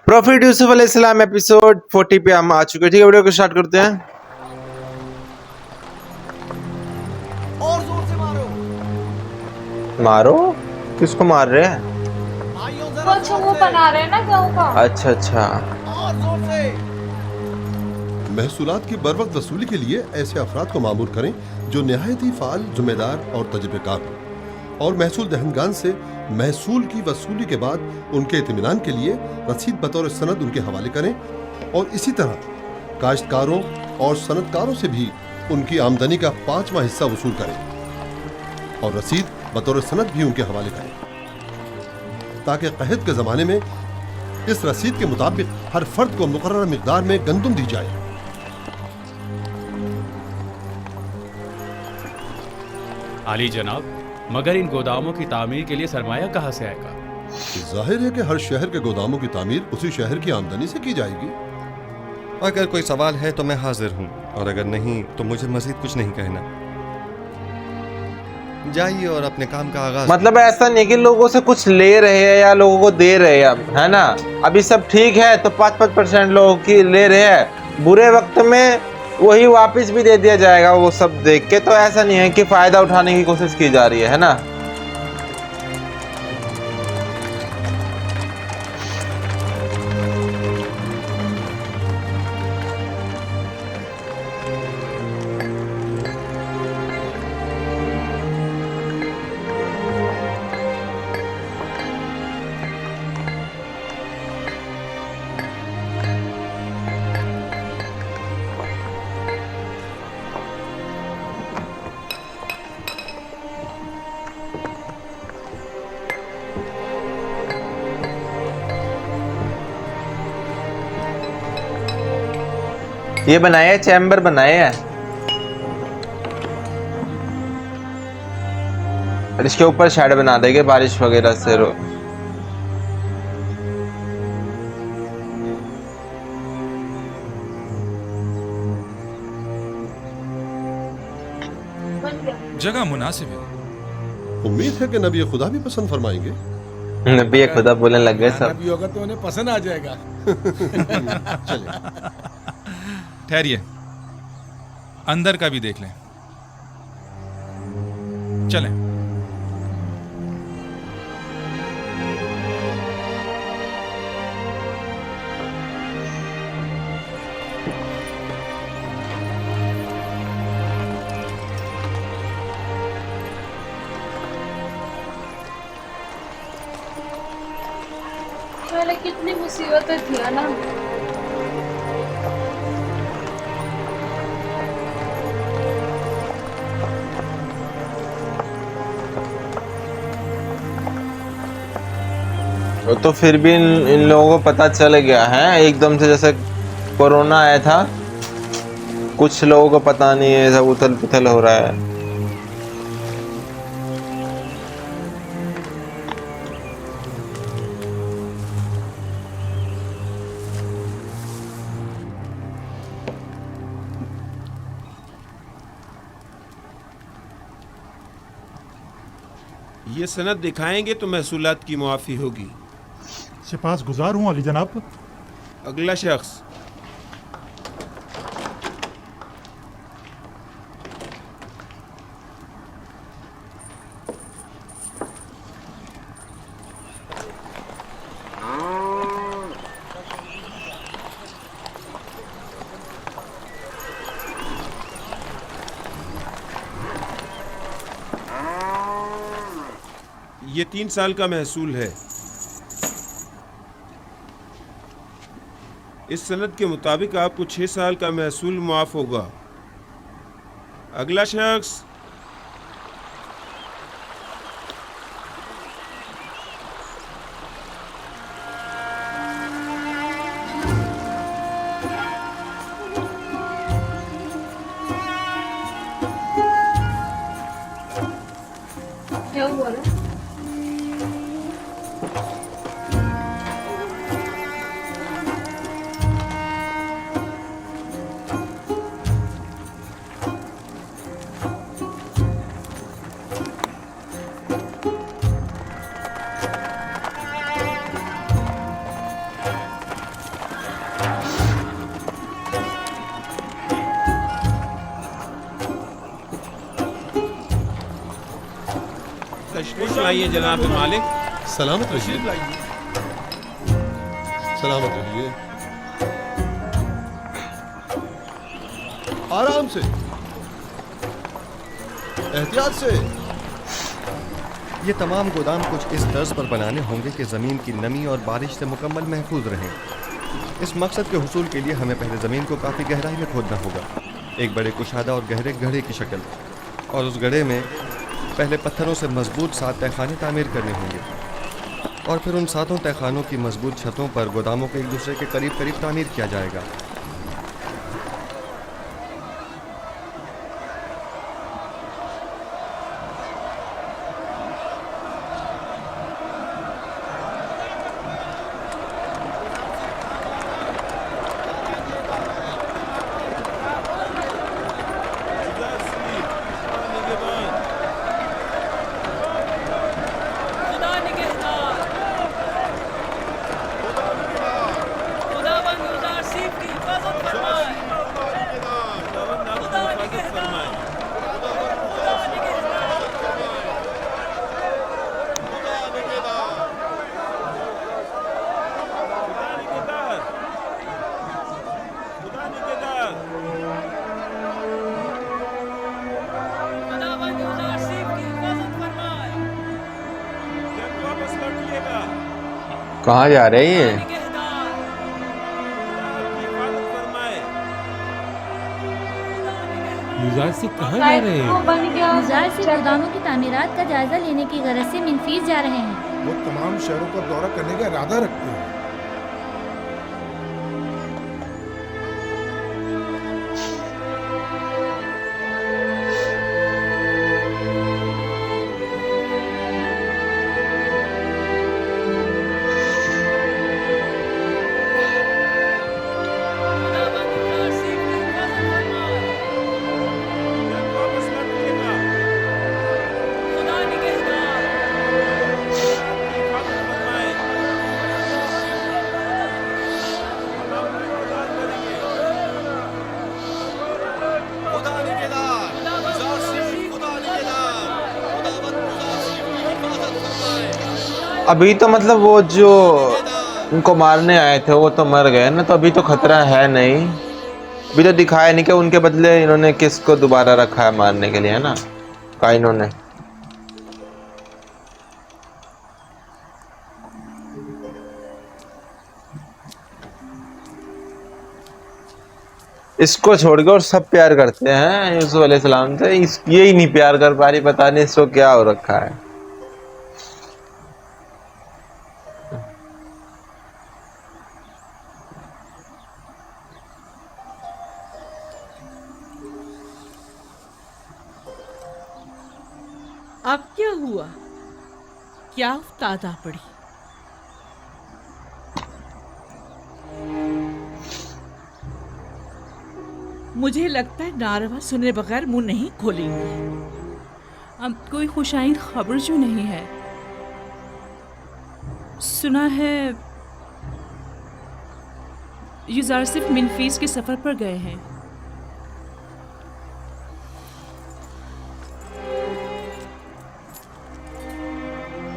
Profit Yusuf अलैहिस्सलाम episode 40 पे हम आ चुके हैं। ठीक है, वीडियो को स्टार्ट करते हैं। और जोर से मारो। मारो? किसको मार रहे हैं? भाइयों जरा कुछ जोर वो से। बना रहे हैं ना गेहूं का। अच्छा अच्छा। और जोर से। महसूलात की बर वक्त वसूली के लिए ऐसे अफराद को मामूर करें जो नहायत ही फाल, जिम्मेदार और तजुर्बेकार हों, और महसूल दहनगान से महसूल की वसूली के बाद उनके इत्मीनान के लिए रसीद बतौर सनद उनके हवाले करें, और इसी तरह काश्तकारों और सनदकारों से भी उनकी आमदनी का 5वां हिस्सा वसूल करें और रसीद बतौर सनद भी उनके हवाले करें, ताकि क़हत के ज़माने में इस रसीद के मुताबिक हर फर्द को मुकर्रर मिक़दार में गंदुम दी जाए। आली जनाब, मगर इन गोदामों की तामीर के लिए सरमाया कहाँ से आएगा? जाहिर है कि हर शहर के गोदामों की तामीर उसी शहर की आमदनी से की जाएगी। अगर कोई सवाल है तो मैं हाजिर हूँ, और अगर नहीं तो मुझे मजीद कुछ नहीं कहना। जाइए और अपने काम का आगाज। मतलब ऐसा नहीं कि लोगों से कुछ ले रहे हैं या लोगों को दे रहे हैं, अब है ना। अभी सब ठीक है तो 5% लोगों की ले रहे हैं, बुरे वक्त में वही वापस भी दे दिया जाएगा। वो सब देख के तो ऐसा नहीं है कि फायदा उठाने की कोशिश की जा रही है ना। ये बनाए हैं, चैम्बर बनाए हैं, और इसके ऊपर शेड बना देंगे बारिश वगैरह से बन गया। जगह मुनासिब है। उम्मीद है कि नबी खुदा भी पसंद फरमाएंगे। नबी खुदा बोलने लग गए सब। भी होगा तो उन्हें पसंद आ जाएगा। चलिए। ठहरिए, अंदर का भी देख लें। चलें। पहले कितनी मुसीबतें थी है ना। तो फिर भी इन लोगों को पता चल गया है एकदम से, जैसे कोरोना आया था। कुछ लोगों को पता नहीं है, सब उथल पुथल हो रहा है। ये सनद दिखाएंगे तो महसूलात की मुआफ़ी होगी। सिपास गुजार हूँ अली जनाब। अगला शख्स। ये 3 साल का महसूल है। इस सनद के मुताबिक आपको 6 साल का महसूल मुआफ़ होगा। अगला शख्स। क्या हुआ ना? खुश लाइए जनाब मालिक। सलामत रहिए, सलामत रहिए। आराम से, एहतियात से। ये तमाम गोदाम कुछ इस तर्ज पर बनाने होंगे कि ज़मीन की नमी और बारिश से मुकम्मल महफूज रहें। इस मकसद के हुसूल के लिए हमें पहले ज़मीन को काफ़ी गहराई में खोदना होगा, एक बड़े कुशादा और गहरे गड्ढे की शक्ल, और उस गड्ढे में पहले पत्थरों से मजबूत 7 तहखाने तामीर करने होंगे, और फिर उन 7 तहखानों की मजबूत छतों पर गोदामों को एक दूसरे के करीब करीब तामीर किया जाएगा। कहाँ जा रहे हैं ये? कहाँ जा रहे हैं? गुजार से गोदामों की तामीरात का जायजा लेने की गरज से मिनफीस जा रहे हैं। वो तमाम शहरों का दौरा करने का इरादा रखते हैं। अभी तो मतलब वो जो उनको मारने आए थे वो तो मर गए ना, तो अभी तो खतरा है नहीं। अभी तो दिखाया नहीं कि उनके बदले इन्होंने किसको दोबारा रखा है मारने के लिए, है ना, काइनों ने। इसको छोड़ के और सब प्यार करते हैं यूसुफ अलैहिस्सलाम से, ये ही नहीं प्यार कर पा रही, पता नहीं इसको क्या हो रखा है। अब क्या हुआ? क्या तादा पड़ी? मुझे लगता है नारवा सुने बगैर मुंह नहीं खोलेंगे। अब कोई खुशाइन खबर जो नहीं है। सुना है युजार सिर्फ मिनफीस के सफर पर गए हैं।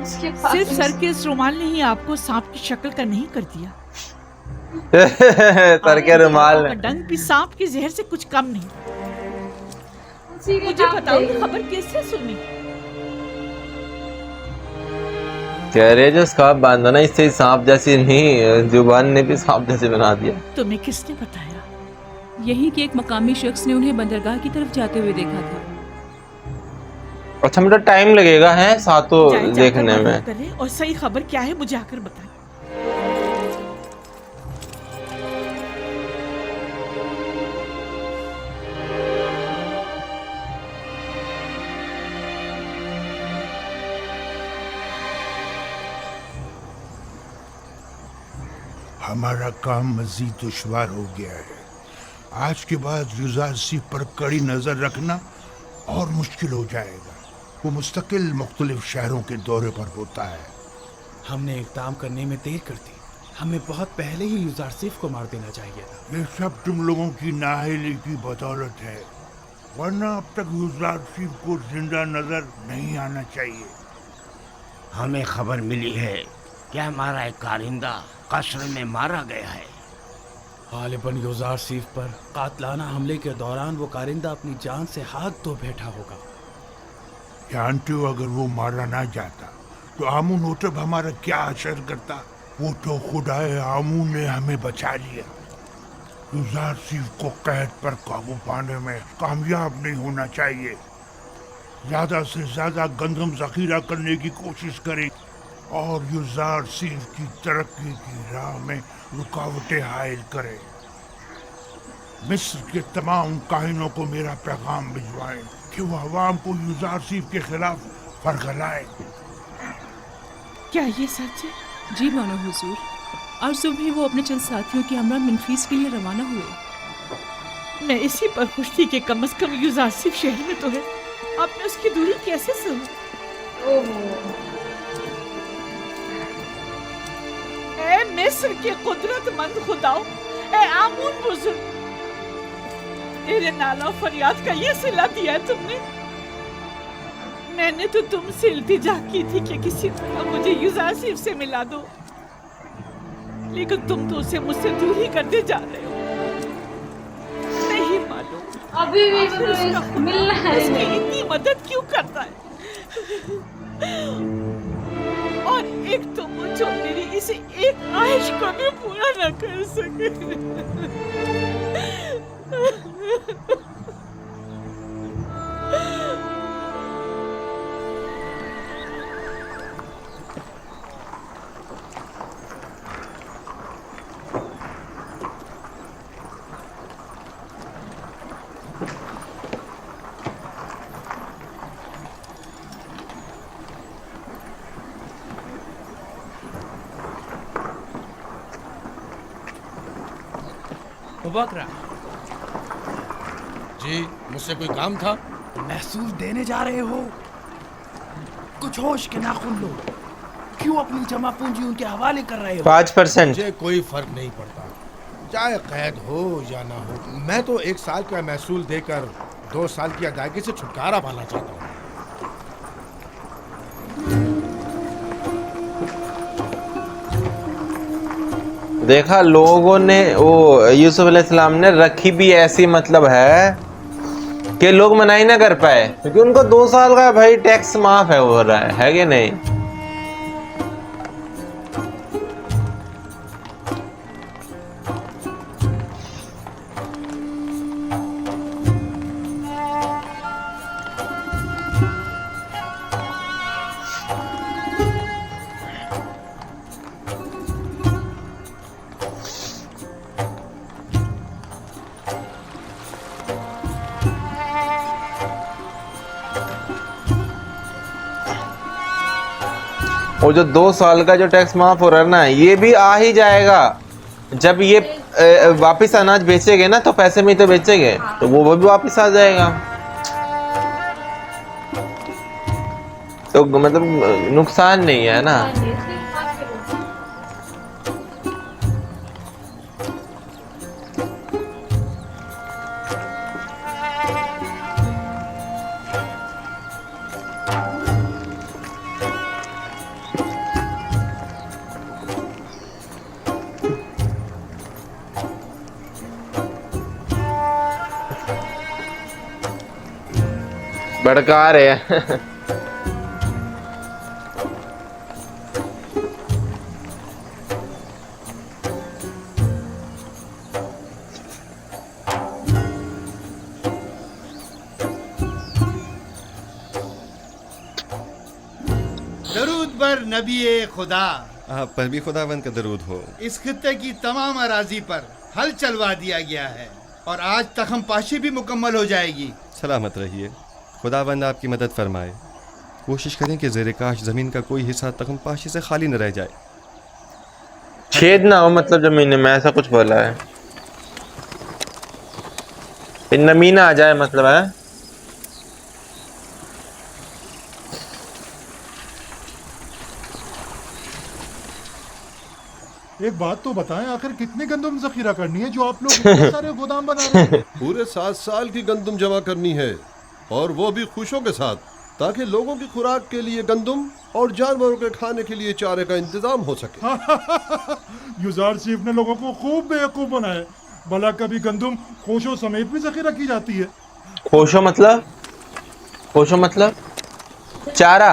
सिर्फ सर के इस रुमाल ने ही आपको सांप की शक्ल का नहीं कर दिया। सर के रुमाल का डंक भी सांप के जहर से कुछ कम नहीं। मुझे बताओ ये खबर कैसे सुनी? कह रहे जो सांप बांधा ना, इससे सांप जैसी नहीं, जुबान ने भी सांप जैसे बना दिया। तुम्हें किसने बताया? यही कि एक मकामी शख्स ने उन्हें बंदरगाह की तरफ जाते हुए देखा था। अच्छा, मतलब टाइम लगेगा है सातों देखने में। और सही खबर क्या है मुझे आकर बताएं। हमारा काम मजीद दुश्वार हो गया है। आज के बाद युजार सिंह पर कड़ी नजर रखना और मुश्किल हो जाएगा। वो मुस्तकिल मुख्तलिफ शहरों के दौरे पर होता है। हमने इक़दाम करने में देर कर दी। हमें बहुत पहले ही युजार सिंह को मार देना चाहिए था। ये सब तुम लोगों की नाअहली की बदौलत है, वरना अब तक युजार सिंह को जिंदा नजर नहीं आना चाहिए। हमें खबर मिली है कि हमारा एक कारिंदा कस्र में मारा गया है। गालिबन युजार सीफ पर कातलाना हमले के दौरान वो कारिंदा अपनी जान से हाथ धो बैठा होगा। जानते हो, अगर वो मारा ना जाता तो आमून होटब हमारा क्या असर करता। वो तो खुदाए आमून ने हमें बचा लिया। युजार सीफ को कैद पर काबू पाने में कामयाब नहीं होना चाहिए। ज्यादा से ज्यादा गंदम जखीरा करने की कोशिश करें और युजार सीफ की तरक्की की राह में रुकावटें हायल करे। मिस्र के तमाम काहिनों को मेरा पैगाम भिजवाएं कि वो अवाम को युजार सीफ के खिलाफ फरगलाए। क्या ये सच है? जी मानो हुजूर। और सुबह वो अपने चंद साथियों के हमरा मिनफीस के लिए रवाना हुए। मैं इसी पर खुश थी कि कम से कम युजार सीफ शहर में तो है। आपने उसकी दूरी कैसे सुनी? ए मिस्र के कुदरतमंद खुदाओं, ए आमून बुजुर्ग, तेरे नाला फरियाद का ये सिला दिया है तुमने। मैंने तो तुमसे इल्तिजा की थी कि किसी तरह मुझे युजार सीफ से मिला दो, लेकिन तुम तो उसे मुझसे दूर ही करते जा रहे हो। नहीं मालूम अभी भी मिलना है। उसकी इतनी मदद क्यों करता है? और एक तो वो जो मेरी इसे एक ख्वाहिश को भी पूरा न कर सके। मुबकरा जी, मुझसे कोई काम था? महसूल देने जा रहे हो? कुछ होश के नाखुन लो। क्यों अपनी जमा पूंजी उनके हवाले कर रहे हो? 5%। मुझे कोई फर्क नहीं पड़ता, चाहे कैद हो या ना हो। मैं तो 1 साल का महसूल देकर 2 साल की अदायगी से छुटकारा पाना चाहता हूँ। देखा, लोगों ने वो यूसुफ अलैहिस्सलाम ने रखी भी ऐसी मतलब है कि लोग मनाही ना कर पाए, क्योंकि उनको 2 साल का भाई टैक्स माफ है हो रहा है कि नहीं। और जो 2 साल का जो टैक्स माफ हो रहा है ना, ये भी आ ही जाएगा। जब ये वापस अनाज बेचेंगे ना, तो पैसे में ही तो बेचेंगे, तो वो भी वापस आ जाएगा। तो मतलब नुकसान नहीं है ना। भड़का रहे हैं। दरूद पर नबी खुदा, आप पर भी खुदावंद का दरूद हो। इस खित्ते की तमाम अराजी पर हल चलवा दिया गया है और आज तखम पाशी भी मुकम्मल हो जाएगी। सलामत रहिए, खुदावंद आपकी मदद फरमाए। कोशिश करें कि ज़ेरे काश ज़मीन का कोई हिस्सा तखम पाशी से खाली न रह जाए। छेद ना हो मतलब जमीन में, ऐसा कुछ बोला है। नमी ना आ जाए मतलब है। एक बात तो बताएं, आखिर कितने गंदम जखीरा करनी है जो आप लोग इतने सारे गोदाम बना रहे हैं? पूरे 7 साल की गंदम जमा करनी है, और वो भी खुशों के साथ। ताकि लोगों की खुराक के लिए गंदम और जानवरों के खाने के लिए चारे का इंतजाम हो सके। यूजारसीफ ने लोगों को खूब बेवकूफ बनाए। भला कभी गंदम खोशों समेत भी जखीरा की जाती है। खोशो मतलब? खोशो मतलब चारा।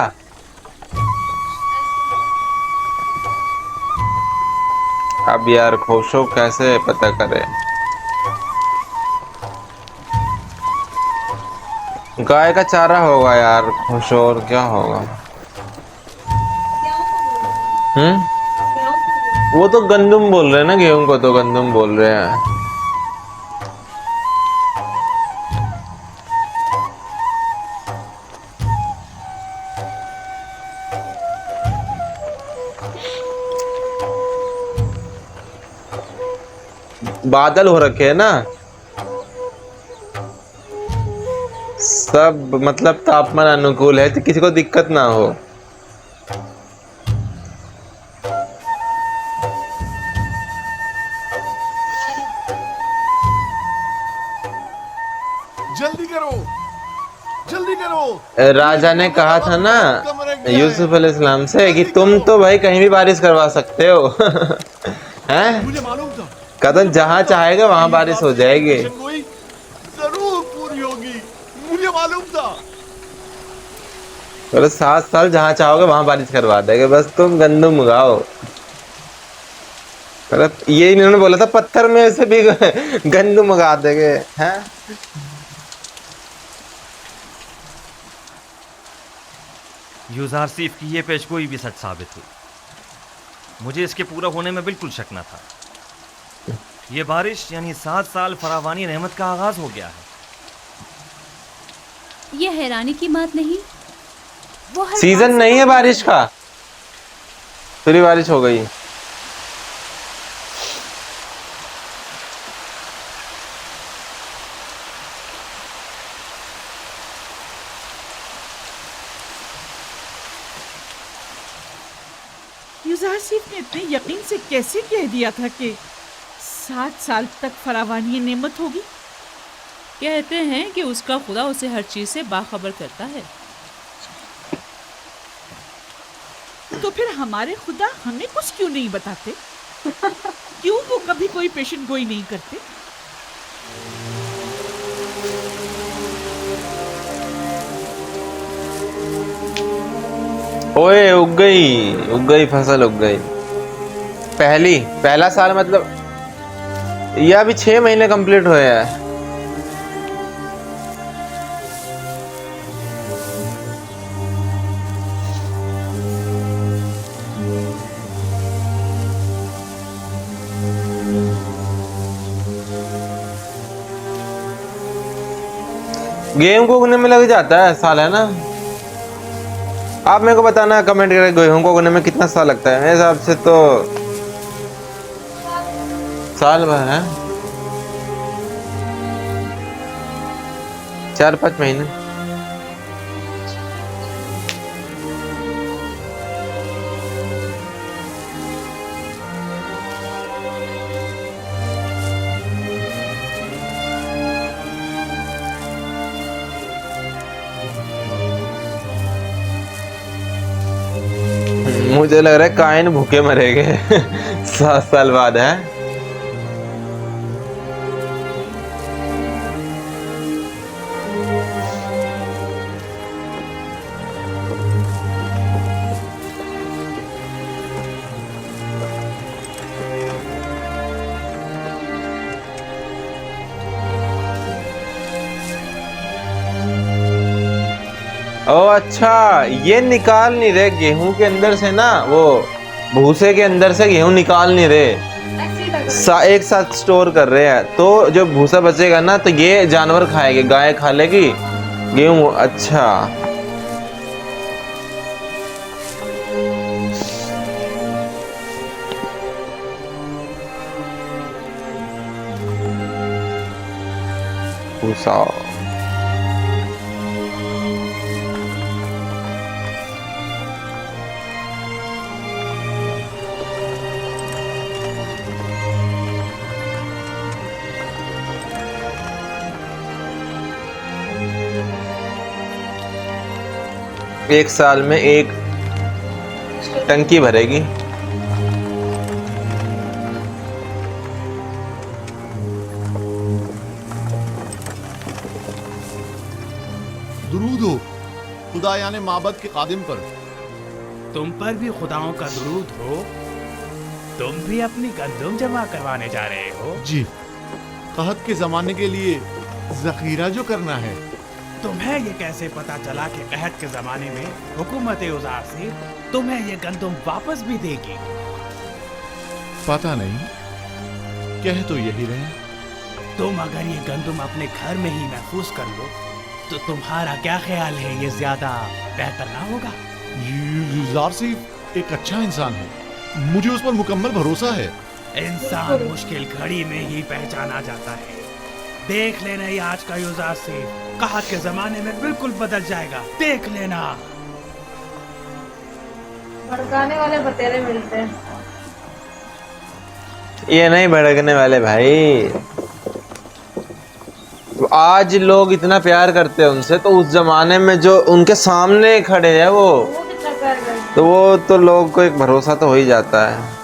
अब यार खोशो कैसे पता करे? गाय का चारा होगा यार खोशो, और क्या होगा? वो तो गंदम बोल रहे हैं ना, गेहूं को तो गंदम बोल रहे हैं। बादल हो रखे हैं ना सब, मतलब तापमान अनुकूल है तो किसी को दिक्कत ना हो। जल्दी करो, जल्दी करो। राजा ने कहा था ना यूसुफ अलैहिस्सलाम से कि तुम तो भाई कहीं भी बारिश करवा सकते हो। हैं? मुझे मालूम था कदम जहाँ चाहेगा वहां बारिश हो जाएगी। जरूर पूरी होगी, मुझे मालूम था। चलो 7 साल जहाँ चाहोगे वहां बारिश करवा देंगे, बस तुम गंदम उगाओ। मतलब ये इन्होंने बोला था पत्थर में से भी गंदम उगा देंगे। हैं? यूजारसीफ की ये पेशगोई भी सच साबित हुई। मुझे इसके पूरा होने में बिल्कुल शक न था। ये बारिश यानी 7 साल फरावानी रहमत का आगाज हो गया है। ये हैरानी की बात नहीं, वो हर सीजन नहीं है बारिश का, पूरी बारिश हो गई। यूजारसीफ ने इतने यकीन से कैसे कह दिया था कि 7 साल तक फरावानी नेमत होगी? कहते हैं कि उसका खुदा उसे हर चीज से बाखबर करता है। तो फिर हमारे खुदा हमें कुछ क्यों नहीं बताते? क्यों वो कभी कोई पेशेंट गोई नहीं करते? ओए उग गई फसल उग गई। पहला साल मतलब ये अभी 6 महीने कंप्लीट हुए हैं। गेहूं को उगने में लग जाता है साल, है ना? आप मेरे को बताना कमेंट करके गेहूं को उगने में कितना साल लगता है। मेरे हिसाब से तो साल भर है, 4-5 महीने। मुझे लग रहा है काइन भूखे मरेंगे 7 साल बाद, है? ओ अच्छा, ये निकाल नहीं रहे गेहूं के अंदर से ना, वो भूसे के अंदर से गेहूं निकाल नहीं रहे, एक साथ स्टोर कर रहे हैं। तो जो भूसा बचेगा ना तो ये जानवर खाएंगे, गाय खा लेगी गेहूं। अच्छा भूसा। एक साल में एक टंकी भरेगी। दुरूद हो खुदा यानी माबद के कादिम पर। तुम पर भी खुदाओं का दुरूद हो। तुम भी अपनी गंदुम जमा करवाने जा रहे हो? जी, कहत के जमाने के लिए जखीरा जो करना है। तुम्हें ये कैसे पता चला कि कहत के जमाने में हुकूमत उज़ार से तुम्हें ये गंदुम वापस भी देगी? पता नहीं, कह तो यही रहे। तुम अगर ये गंदुम अपने घर में ही महफूज कर लो तो तुम्हारा क्या ख्याल है, ये ज्यादा बेहतर ना होगा? यूज़ार सिर्फ एक अच्छा इंसान है, मुझे उस पर मुकम्मल भरोसा है। इंसान मुश्किल घड़ी में ही पहचाना जाता है। देख लेना, ये आज का यूज़ार से कहत के जमाने में बिल्कुल बदल जाएगा, देख लेना। भड़काने वाले बतेरे मिलते हैं। ये नहीं भड़कने वाले भाई। आज लोग इतना प्यार करते हैं उनसे, तो उस जमाने में जो उनके सामने खड़े हैं वो कितना प्यार करते तो वो तो लोग को एक भरोसा तो हो ही जाता है।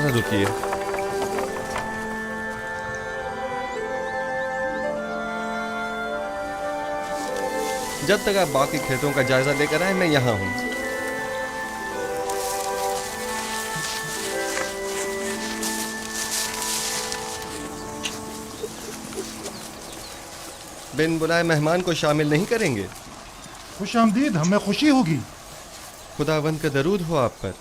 रुकिए, जब तक आप बाकी खेतों का जायजा लेकर आए मैं यहाँ हूँ। बिन बुलाए मेहमान को शामिल नहीं करेंगे? खुश आमदीद, हमें खुशी होगी। खुदावंद का दरूद हो आप पर।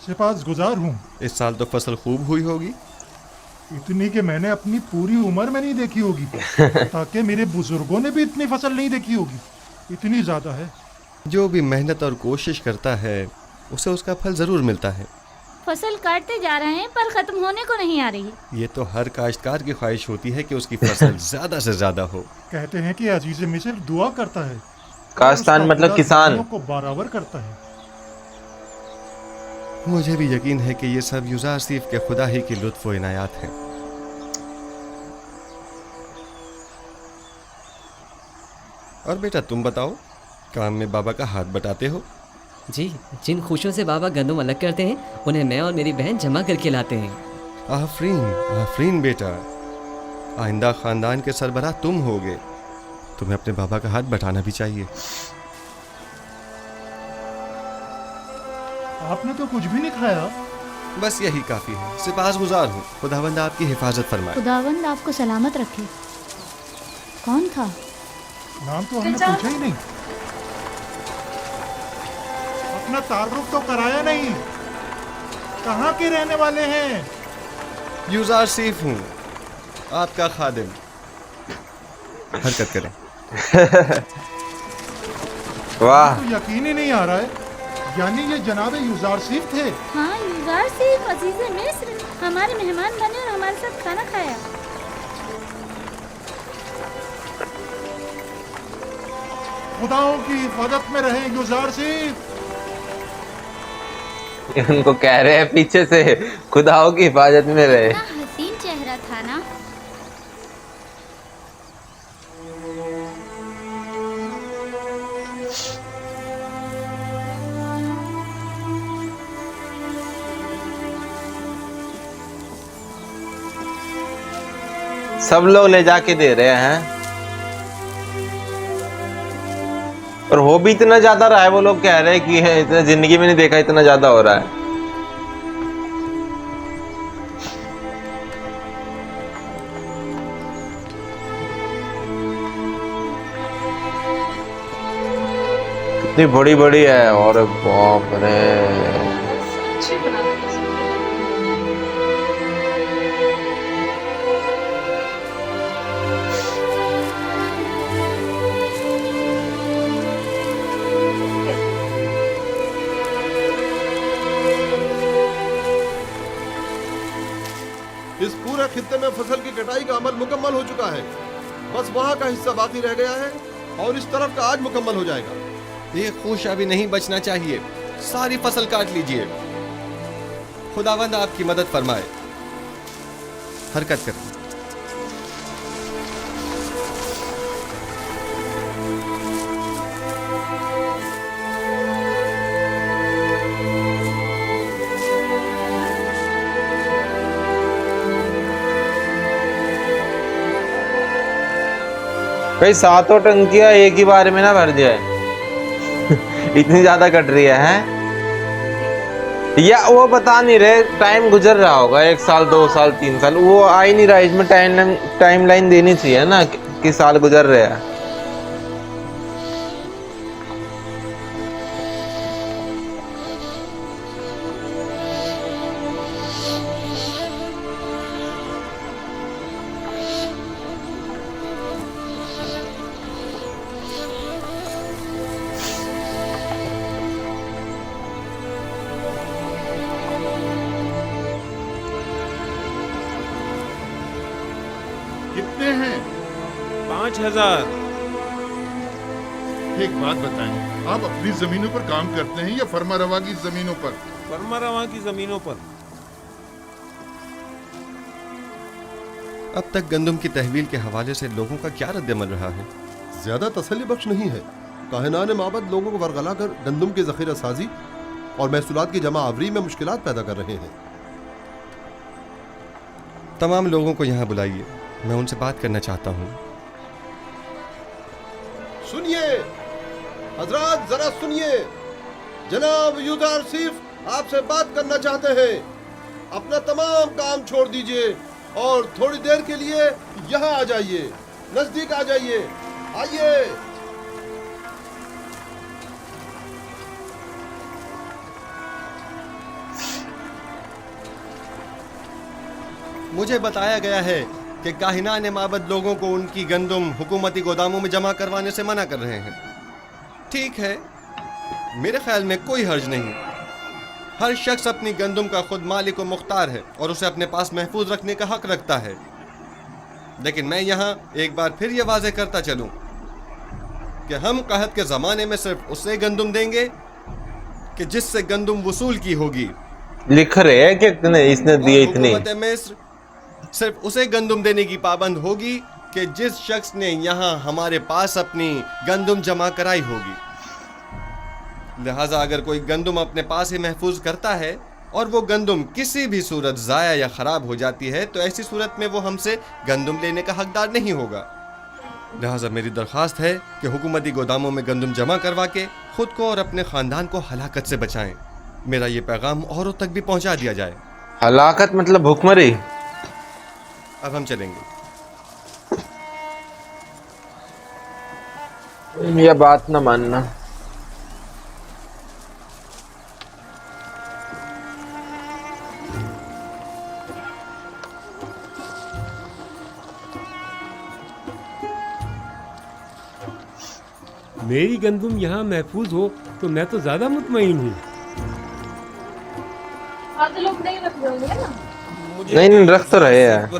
सिपास गुजार हूँ। इस साल तो फसल खूब हुई होगी। इतनी कि मैंने अपनी पूरी उम्र में नहीं देखी होगी, ताकि मेरे बुजुर्गों ने भी इतनी फसल नहीं देखी होगी। इतनी ज्यादा है। जो भी मेहनत और कोशिश करता है उसे उसका फल जरूर मिलता है। फसल काटते जा रहे हैं पर खत्म होने को नहीं आ रही। ये तो हर काश्तकार की ख्वाहिश होती है कि उसकी फसल ज्यादा से ज्यादा हो। कहते हैं कि अजीज मिस्र दुआ करता है, काश्तान मतलब किसान को बराबर करता है। मुझे भी यकीन है कि ये सब यूज़ार सिर्फ के खुदा ही की लुत्फ़ व इनायात हैं। और बेटा तुम बताओ, काम में बाबा का हाथ बटाते हो? जी, जिन खुशियों से बाबा गंदम अलग करते हैं उन्हें मैं और मेरी बहन जमा करके लाते हैं। आफरीन आफरीन बेटा, आइंदा खानदान के सरबराह तुम होगे। तुम्हें अपने बाबा का हाथ बटाना भी चाहिए। आपने तो कुछ भी नहीं खाया। बस यही काफी है। सिपासगुजार हूँ। खुदावंद आपकी हिफाजत फरमाए। खुदावंद आपको सलामत रखे। कौन था? नाम तो हमने पूछा ही नहीं। अपना तारुफ तो कराया नहीं। कहाँ के रहने वाले हैं? यूज़ार सिर्फ हूँ, आपका खादिम। हरकत करें। वाह, तो यकीन ही नहीं आ रहा है, यानी ये जनाब यूज़ार सिर्फ थे। हाँ, यूज़ार सिर्फ अजीज मिस्र हमारे मेहमान बने और हमारे साथ खाना खाया। खुदाओं की हिफाजत में रहे यूज़ार सिर्फ। उनको कह रहे हैं पीछे से खुदाओं की हिफाजत में रहे। हसीन चेहरा था ना। सब लोग ले जाके दे रहे हैं और हो भी इतना ज्यादा रहा है। वो लोग कह रहे हैं कि है इतना जिंदगी में नहीं देखा, इतना ज्यादा हो रहा है। कितनी बड़ी बड़ी है और बाप रे। खित्ते में फसल की कटाई का अमल मुकम्मल हो चुका है, बस वहाँ का हिस्सा बाकी रह गया है और इस तरफ का आज मुकम्मल हो जाएगा। ये खुश अभी नहीं बचना चाहिए, सारी फसल काट लीजिए। खुदावंद आपकी मदद फरमाए। हरकत करें। कई सातों टंकियां एक ही बार में ना भर जाए। इतनी ज्यादा कट रही है, हैं? या वो बता नहीं रहे, टाइम गुजर रहा होगा, 1 साल 2 साल 3 साल, वो आ ही नहीं रहा। इसमें टाइम लाइन देनी चाहिए ना कि साल गुजर रहे हैं। कितने हैं? 5000। एक बात बताएं, आप अपनी जमीनों पर काम करते हैं या फर्मा रवा की जमीनों पर? फर्मा रवा की जमीनों पर। अब तक गंदम की तहवील के हवाले से लोगों का क्या रद्दमल रहा है? ज्यादा तसल्ली बख्श नहीं है। काहिनान माबद लोगों को वरगला कर गंदम की जखीरा साजी और महसूलात की जमा आवरी में मुश्किलात पैदा कर रहे हैं। तमाम लोगों को यहाँ बुलाइए, मैं उनसे बात करना चाहता हूँ। सुनिए हजरात, जरा सुनिए। जनाब यूजार सिर्फ आपसे बात करना चाहते हैं। अपना तमाम काम छोड़ दीजिए और थोड़ी देर के लिए यहाँ आ जाइए, नजदीक आ जाइए। आइए। मुझे बताया गया है कि काहिनान माबद लोगों को उनकी गंदम हुकूमती गोदामों में जमा करवाने से मना कर रहे हैं। ठीक है, मेरे ख्याल में कोई हर्ज नहीं। हर शख्स अपनी गंदम का खुद मालिक व मुख्तार है और उसे अपने पास महफूज रखने का हक रखता है। लेकिन मैं यहाँ एक बार फिर ये वाज़ेह करता चलूँ कि हम कहत के ज़माने में सिर्फ उसे गंदम देंगे कि जिससे गंदम वसूल की होगी। लिख रहे हैं कि इसने दिए इतनी। हुकूमत मिस्र सिर्फ उसे गंदम देने की पाबंद होगी कि जिस शख्स ने यहाँ हमारे पास अपनी गंदम जमा कराई होगी। लिहाजा अगर कोई गंदम अपने पास ही महफूज करता है और वो गंदम किसी भी सूरत ज़ाया या ख़राब हो जाती है तो ऐसी सूरत में वो हमसे गंदम लेने का हकदार नहीं होगा। लिहाजा मेरी दरख्वास्त है कि हुकूमती गोदामों में गंदम जमा करवा के खुद को और अपने ख़ानदान को हलाकत से बचाएं। मेरा ये पैगाम औरों तक भी पहुँचा दिया जाए। हलाकत मतलब भुखमरी। अब हम चलेंगे। यह बात न मानना। मेरी गंदम यहाँ महफूज हो तो मैं तो ज्यादा मुतमईन हूँ। आधे लोग नहीं रख दोगे ना? नहीं, रख तो रहे हैं,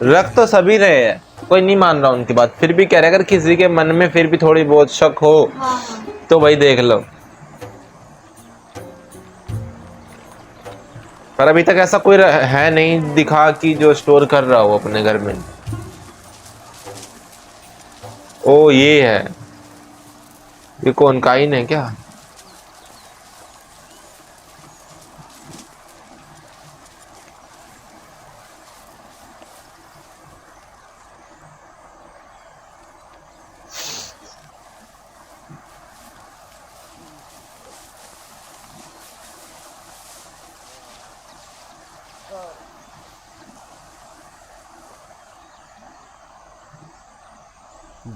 रख तो सभी रहे हैं, कोई नहीं मान रहा उनकी बात। फिर भी कह रहे अगर किसी के मन में फिर भी थोड़ी बहुत शक हो तो वही देख लो। पर अभी तक ऐसा कोई है नहीं दिखा कि जो स्टोर कर रहा हो अपने घर में। ओ ये है, ये कौन काइन है क्या?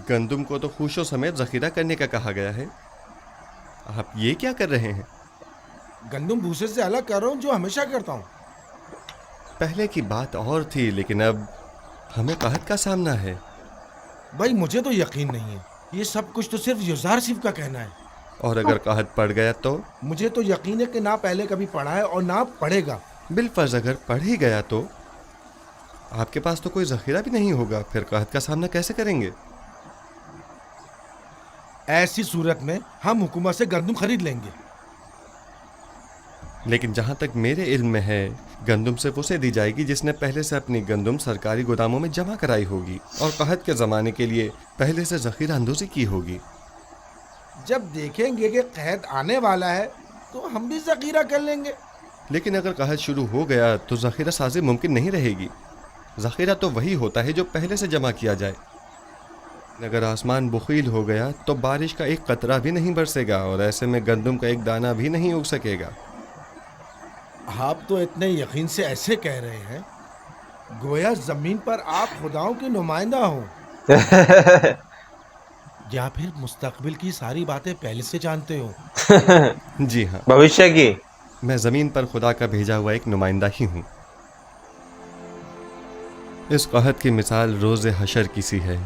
गंदम को तो खुशों समेत जखीरा करने का कहा गया है। आप ये क्या कर रहे हैं? गंदम भूसे से अलग कर रहा हूँ, जो हमेशा करता हूँ। पहले की बात और थी, लेकिन अब हमें कहत का सामना है। भाई मुझे तो यकीन नहीं है, ये सब कुछ तो सिर्फ युजार सिर्फ का कहना है। और अगर कहत पड़ गया तो? मुझे तो यकीन है कि ना पहले कभी पढ़ा है और ना पढ़ेगा। बिलफर्ज अगर पढ़ ही गया तो? आपके पास तो कोई जखीरा भी नहीं होगा, फिर कहत का सामना कैसे करेंगे? ऐसी सूरत में हम हुकूमत से गंदम खरीद लेंगे। लेकिन जहाँ तक मेरे इल्म में है, गंदम सिर्फ उसे दी जाएगी जिसने पहले से अपनी गंदम सरकारी गोदामों में जमा कराई होगी और कहत के ज़माने के लिए पहले से ज़ख़ीरा अंदोज़ी की होगी। जब देखेंगे कि कहत आने वाला है तो हम भी ज़ख़ीरा कर लेंगे। लेकिन अगर कहत शुरू हो गया तो ज़ख़ीरा साजी मुमकिन नहीं रहेगी। ज़ख़ीरा तो वही होता है जो पहले से जमा किया जाए। अगर आसमान बुखील हो गया तो बारिश का एक कतरा भी नहीं बरसेगा और ऐसे में गंदम का एक दाना भी नहीं उग सकेगा। आप तो इतने यकीन से ऐसे कह रहे हैं गोया जमीन पर आप खुदाओं के नुमाइंदा हो या फिर मुस्तकबिल की सारी बातें पहले से जानते हो। जी हाँ, भविष्य की। मैं जमीन पर खुदा का भेजा हुआ एक नुमाइंदा ही हूँ। इस कहत की मिसाल रोज़ हशर की सी है।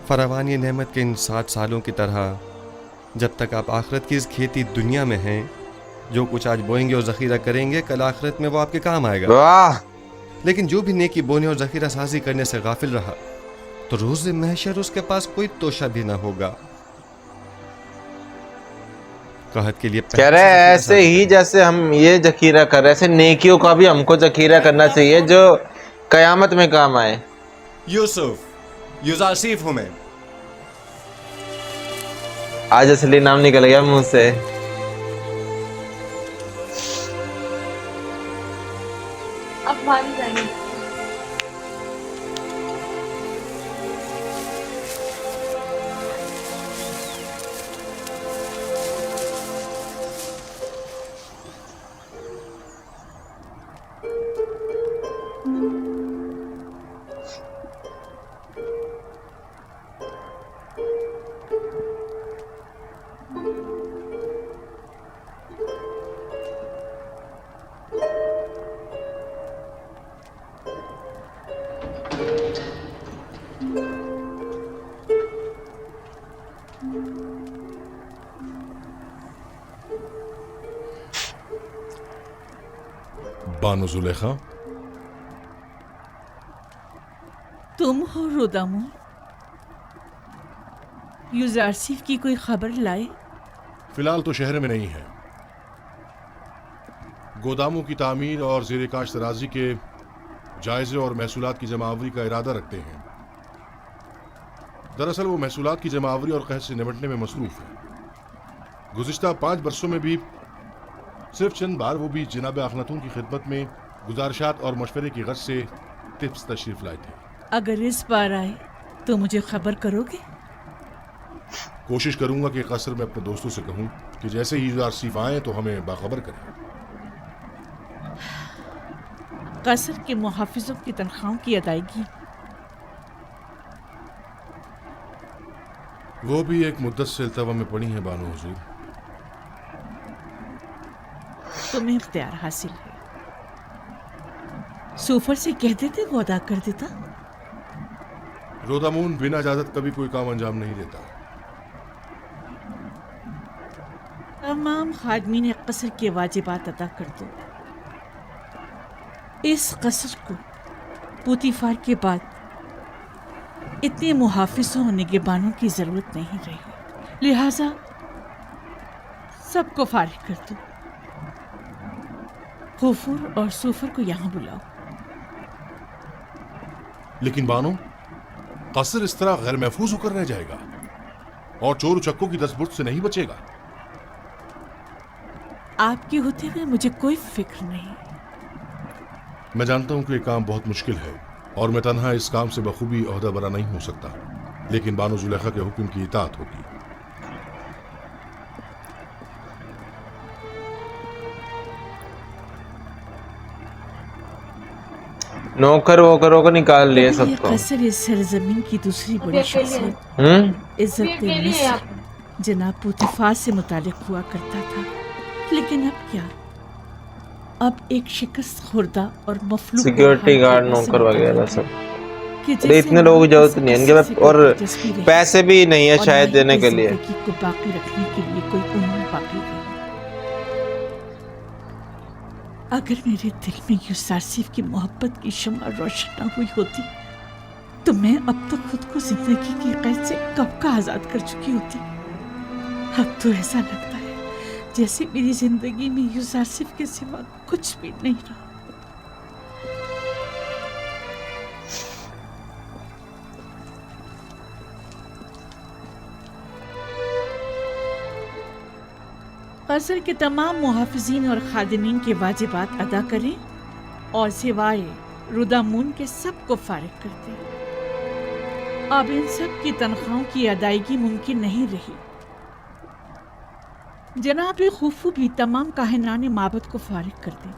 फरावानी नेमत के इन 7 सालों की तरह जब तक आप आखिरत की इस खेती दुनिया में हैं, जो कुछ आज बोएंगे और ज़ख़ीरा करेंगे कल आखिरत में वो आपके काम आएगा। वाह! लेकिन जो भी नेकी बोने और ज़ख़ीरा साजी करने से गाफिल रहा तो रोज़ महशर उसके पास कोई तोशा भी ना होगा। कहत के लिए कह रहे हैं ऐसे ही जैसे हम ये ज़ख़ीरा कर रहे हैं, ऐसे नेकियों का भी हमको ज़ख़ीरा करना चाहिए जो कयामत में काम आए। यूज़ारसीफ हूँ मैं। आज असली नाम निकल गया मुंह से। अब भाग जाएंगे। बानो जुलेखा, तुम हो रुदामो? यूज़ारसीफ की कोई खबर लाए? फिलहाल तो शहर में नहीं है। गोदामों की तामीर और ज़ेर काश्त तराजी के जायजे और महसूलात की जमावरी का इरादा रखते हैं। दरअसल वो महसूलात की जमावरी और कहत से निपटने में मसरूफ है। गुज़िश्ता 5 बरसों में भी सिर्फ चंद बार, वो भी जनाब अखनातून की खिदमत में गुजारिशात और मशवरे की गर्ज से टिप्स तशरीफ लाए थे। अगर इस बार आए तो मुझे खबर करोगे? कोशिश करूंगा कि कसर में अपने दोस्तों से कहूं कि जैसे ही यूज़ारसीफ आए तो हमें बाखबर करें। कसर के मुहाफिजों की तनख्वाहों की अदायगी वो भी एक मुद्दत से इल्तवा में पड़ी है बानो हुजूर। तुम्हें इख्तियार हासिल है। सूफर से कह देते वो अदा कर देता। रोदामून बिना इजाजत कभी कोई काम अंजाम नहीं देता। तमाम खादमीन कसर के वाजिबात अदा कर दो। इस कसर को पुतीफार के बाद इतने मुहाफिजों और निगहबानों की जरूरत नहीं रही, लिहाजा सबको फारिग कर दो। खुफुर और सूफर को यहाँ बुलाओ। लेकिन बानो, कसर इस तरह गैर महफूज होकर रह जाएगा और चोर उचक्कों की दस्तबुर्द से नहीं बचेगा। आपके होते हुए मुझे कोई फिक्र नहीं। मैं जानता हूं कि ये काम बहुत मुश्किल है और मैं तन्हा इस काम से बखूबी ओहदा बरा नहीं हो सकता, लेकिन बानो जुलेखा के हुक्म की इताअत होगी। नौकर वोकरों को निकाल लिए सबको। कसर इस सरजमीन की दूसरी बड़ी शख्सियत इज्जत मिस्र जनाब पुतीफार से मुतालिक हुआ करता था, लेकिन अब क्या? अब एक शिकस्त खुर्दा और मफलूक सिक्योरिटी गार्ड, नौकर वगैरह सब। इतने लोगों की जरूरत नहीं है इनके पास, और पैसे भी नहीं है शायद देने के लिए। को बाकी रखने के लिए कोई उम्र बाकी नहीं। अगर मेरे दिल में यूसुफ की मोहब्बत की शम्मा रोशन न हुई होती तो मैं अब तक खुद को जिंदगी की कैद से कब का आजाद कर चुकी होती। अब तो ऐसा लगता है जैसे मेरी जिंदगी में यूसुफ के सिवा कुछ भी नहीं रहा। कसर के तमाम मुहाफिजीन और खादिमीन के वाजिबात अदा करें और सिवाय रुदामून के सबको फारिग कर दें। अब इन सब की तनख्वाहों की अदायगी मुमकिन नहीं रही। जनाब खुफू भी तमाम काहिनाने माबद को फारिग कर दें।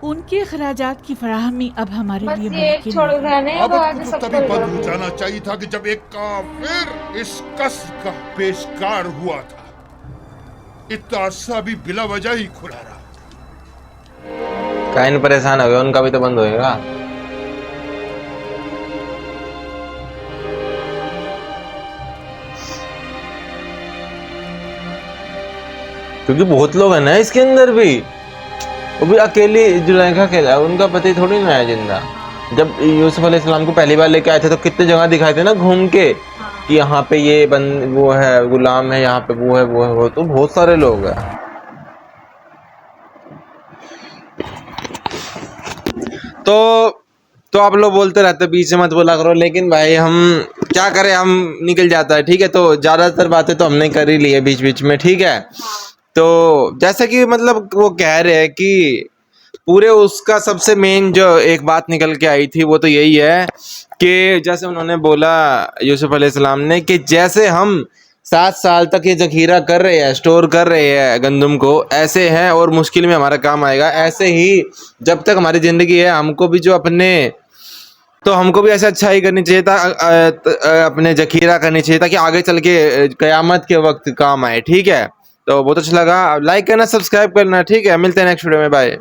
उनके खराजात की फराहमी अब हमारे लिए मुमकिन नहीं। अब को तो तभी बंद हो जाना चाहिए था कि जब एक काफिर इस कसर का पेशकार हुआ था। इतना अरसा भी बिला वजह ही खुला रहा। काइन परेशान हो गया, उनका भी तो बंद होएगा। क्योंकि बहुत लोग हैं ना इसके अंदर भी। वो भी अकेली जुलैखा अकेला, उनका पति थोड़ी ना है जिंदा। जब यूसुफ अलैहिस्सलाम को पहली बार लेके आए थे तो कितने जगह दिखाए थे ना घूम के कि यहाँ पे ये वो है गुलाम है, यहाँ पे वो है वो तो बहुत सारे लोग हैं। तो आप लोग बोलते रहते बीच में मत बोला करो, लेकिन भाई हम क्या करें, हम निकल जाता है। ठीक है, तो ज्यादातर बातें तो हमने कर ही ली है बीच बीच में। ठीक है, तो जैसे कि मतलब वो कह रहे हैं कि पूरे उसका सबसे मेन जो एक बात निकल के आई थी वो तो यही है कि जैसे उन्होंने बोला यूसुफ अलैहिस्सलाम ने कि जैसे हम 7 साल तक ये जखीरा कर रहे हैं, स्टोर कर रहे हैं गंदम को, ऐसे हैं और मुश्किल में हमारा काम आएगा। ऐसे ही जब तक हमारी ज़िंदगी है हमको भी हमको भी ऐसे अच्छा ही करनी चाहिए था, अपने जखीरा करनी चाहिए था कि आगे चल के क़यामत के वक्त काम आए। ठीक है, तो बहुत अच्छा लगा, लाइक करना, सब्सक्राइब करना। ठीक है, मिलते हैं नेक्स्ट वीडियो में, बाय।